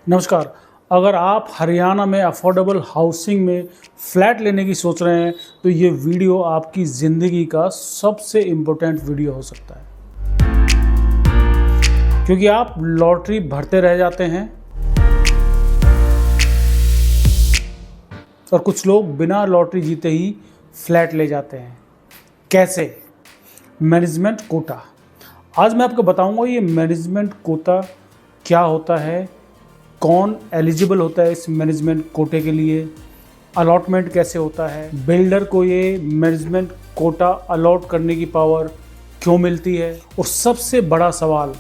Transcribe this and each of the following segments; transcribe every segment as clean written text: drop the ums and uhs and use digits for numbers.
नमस्कार। अगर आप हरियाणा में अफोर्डेबल हाउसिंग में फ्लैट लेने की सोच रहे हैं तो ये वीडियो आपकी ज़िंदगी का सबसे इम्पोर्टेंट वीडियो हो सकता है, क्योंकि आप लॉटरी भरते रह जाते हैं और कुछ लोग बिना लॉटरी जीते ही फ्लैट ले जाते हैं। कैसे? Management quota. आज मैं आपको बताऊंगा ये मैनेजमेंट कोटा क्या होता है, कौन एलिजिबल होता है इस मैनेजमेंट कोटे के लिए, अलॉटमेंट कैसे होता है, बिल्डर को ये मैनेजमेंट कोटा अलॉट करने की पावर क्यों मिलती है, और सबसे बड़ा सवाल,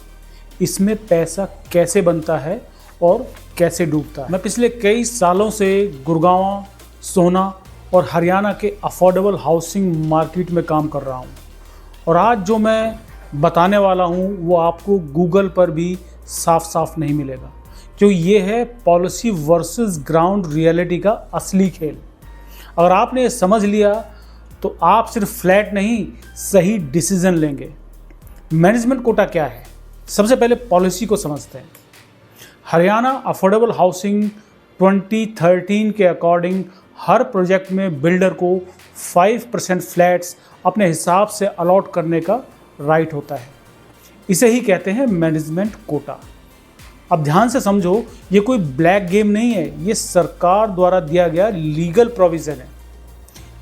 इसमें पैसा कैसे बनता है और कैसे डूबता है। मैं पिछले कई सालों से गुड़गांव, सोहना और हरियाणा के अफोर्डेबल हाउसिंग मार्केट में काम कर रहा हूँ, और आज जो मैं बताने वाला हूँ वो आपको गूगल पर भी साफ साफ नहीं मिलेगा, क्योंकि ये है पॉलिसी वर्सेस ग्राउंड रियलिटी का असली खेल। अगर आपने ये समझ लिया तो आप सिर्फ फ्लैट नहीं, सही डिसीजन लेंगे। मैनेजमेंट कोटा क्या है? सबसे पहले पॉलिसी को समझते हैं। हरियाणा अफोर्डेबल हाउसिंग 2013 के अकॉर्डिंग हर प्रोजेक्ट में बिल्डर को 5% फ्लैट्स अपने हिसाब से अलॉट करने का राइट होता है। इसे ही कहते हैं मैनेजमेंट कोटा। अब ध्यान से समझो, ये कोई ब्लैक गेम नहीं है, ये सरकार द्वारा दिया गया लीगल प्रोविज़न है।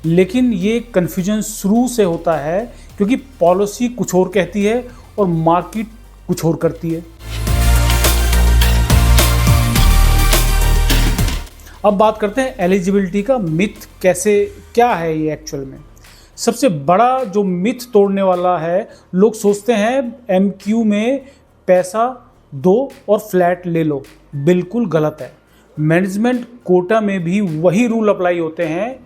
लेकिन ये कन्फ्यूजन शुरू से होता है, क्योंकि पॉलिसी कुछ और कहती है और मार्केट कुछ और करती है। अब बात करते हैं एलिजिबिलिटी का मिथ क्या है ये एक्चुअल में। सबसे बड़ा जो मिथ तोड़ने वाला है, लोग सोचते हैं एमक्यू में पैसा दो और फ्लैट ले लो। बिल्कुल गलत है। मैनेजमेंट कोटा में भी वही रूल अप्लाई होते हैं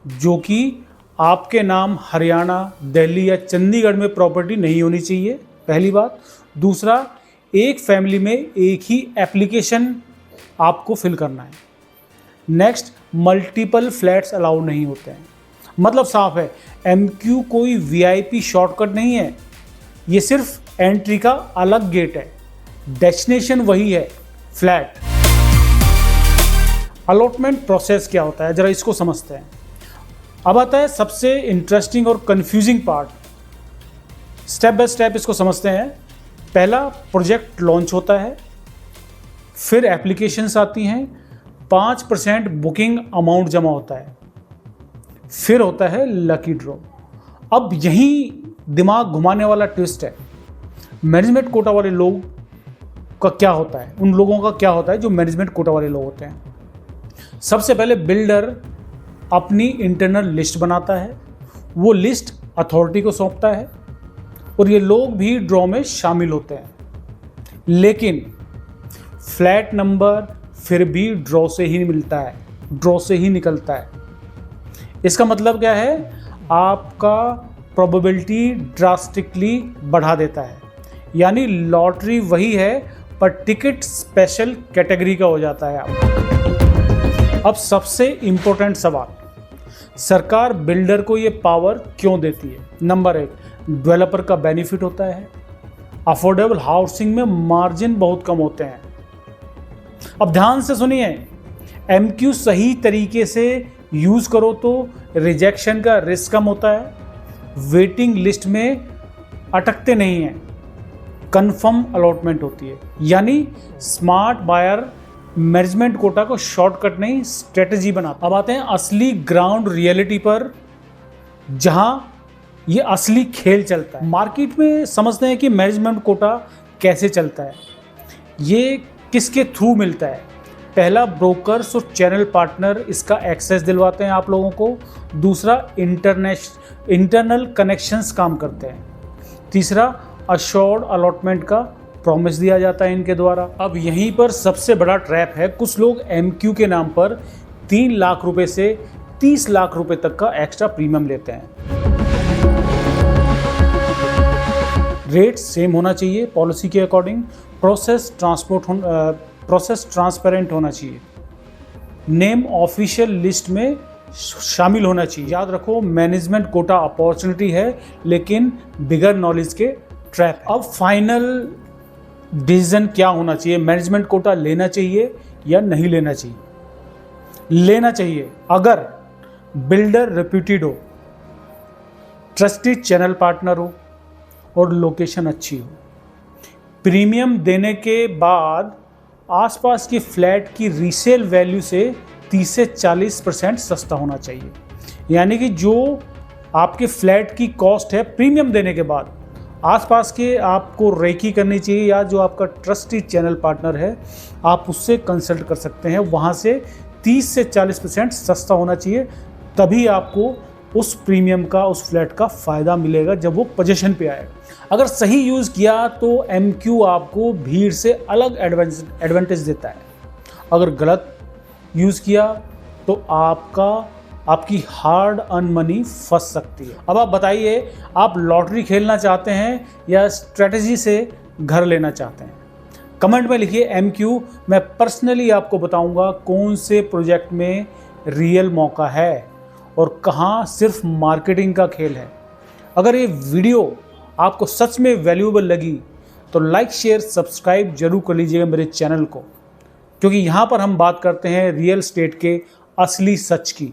जो कि आपके नाम हरियाणा, दिल्ली या चंडीगढ़ में प्रॉपर्टी नहीं होनी चाहिए, पहली बात। दूसरा, एक फैमिली में एक ही एप्लीकेशन आपको फिल करना है। नेक्स्ट, मल्टीपल फ्लैट्स अलाउड नहीं होते हैं। मतलब साफ है, एमक्यू कोई वीआईपी शॉर्टकट नहीं है, ये सिर्फ एंट्री का अलग गेट है, डेस्टिनेशन वही है, फ्लैट। अलॉटमेंट प्रोसेस क्या होता है, जरा इसको समझते हैं। अब आता है सबसे इंटरेस्टिंग और confusing part. Step by step इसको समझते हैं। पहला, प्रोजेक्ट लॉन्च होता है, फिर एप्लीकेशंस आती हैं, 5% बुकिंग अमाउंट जमा होता है, फिर होता है लकी ड्रॉ। अब यही दिमाग घुमाने वाला ट्विस्ट है। मैनेजमेंट कोटा वाले लोग का क्या होता है, उन लोगों का क्या होता है जो मैनेजमेंट कोटा वाले लोग होते हैं। सबसे पहले बिल्डर अपनी इंटरनल लिस्ट बनाता है, वो लिस्ट अथॉरिटी को सौंपता है, और ये लोग भी ड्रॉ में शामिल होते हैं। लेकिन फ्लैट नंबर फिर भी ड्रॉ से ही मिलता है, ड्रॉ से ही निकलता है। इसका मतलब क्या है? आपका प्रोबेबिलिटी ड्रास्टिकली बढ़ा देता है। यानी लॉटरी वही है, पर टिकट स्पेशल कैटेगरी का हो जाता है आपका। अब सबसे इंपॉर्टेंट सवाल, सरकार बिल्डर को ये पावर क्यों देती है? नंबर 1, डेवलपर का बेनिफिट होता है। अफोर्डेबल हाउसिंग में मार्जिन बहुत कम होते हैं। अब ध्यान से सुनिए, एमक्यू सही तरीके से यूज करो तो रिजेक्शन का रिस्क कम होता है, वेटिंग लिस्ट में अटकते नहीं हैं, कंफर्म अलॉटमेंट होती है। यानी स्मार्ट बायर मैनेजमेंट कोटा को शॉर्टकट नहीं, स्ट्रेटजी बनाता। अब आते हैं असली ग्राउंड रियलिटी पर, जहां ये असली खेल चलता है। मार्केट में समझते हैं कि मैनेजमेंट कोटा कैसे चलता है, ये किसके थ्रू मिलता है। पहला, ब्रोकर्स और चैनल पार्टनर इसका एक्सेस दिलवाते हैं आप लोगों को। दूसरा, इंटरनल कनेक्शंस काम करते हैं। तीसरा, अश्योर्ड अलॉटमेंट का प्रॉमिस दिया जाता है इनके द्वारा। अब यहीं पर सबसे बड़ा ट्रैप है, कुछ लोग एमक्यू के नाम पर 3 लाख रुपए से 30 लाख रुपए तक का एक्स्ट्रा प्रीमियम लेते हैं। रेट सेम होना चाहिए पॉलिसी के अकॉर्डिंग, प्रोसेस ट्रांसपेरेंट होना चाहिए, नेम ऑफिशियल लिस्ट में शामिल होना चाहिए। याद रखो, मैनेजमेंट कोटा अपॉर्चुनिटी है, लेकिन बिगर नॉलेज के ट्रैप। अब फाइनल डिसीजन क्या होना चाहिए, मैनेजमेंट कोटा लेना चाहिए या नहीं लेना चाहिए। लेना चाहिए अगर बिल्डर रेप्यूटेड हो, ट्रस्टेड चैनल पार्टनर हो और लोकेशन अच्छी हो। प्रीमियम देने के बाद आसपास की फ्लैट की रीसेल वैल्यू से 30 से 40% सस्ता होना चाहिए। यानी कि जो आपके फ्लैट की कॉस्ट है प्रीमियम देने के बाद आसपास के आपको रेकी करनी चाहिए, या जो आपका ट्रस्टेड चैनल पार्टनर है आप उससे कंसल्ट कर सकते हैं। वहाँ से 30 से 40% सस्ता होना चाहिए, तभी आपको उस प्रीमियम का, उस फ्लैट का फ़ायदा मिलेगा जब वो पोजीशन पे आए। अगर सही यूज़ किया तो MQ आपको भीड़ से अलग एडवांटेज देता है। अगर गलत यूज़ किया तो आपकी हार्ड अर्न मनी फंस सकती है। अब आप बताइए, आप लॉटरी खेलना चाहते हैं या स्ट्रेटजी से घर लेना चाहते हैं? कमेंट में लिखिए MQ। मैं पर्सनली आपको बताऊंगा कौन से प्रोजेक्ट में रियल मौका है और कहाँ सिर्फ मार्केटिंग का खेल है। अगर ये वीडियो आपको सच में वैल्यूएबल लगी तो लाइक, शेयर, सब्सक्राइब जरूर कर लीजिएगा मेरे चैनल को, क्योंकि यहाँ पर हम बात करते हैं रियल एस्टेट के असली सच की।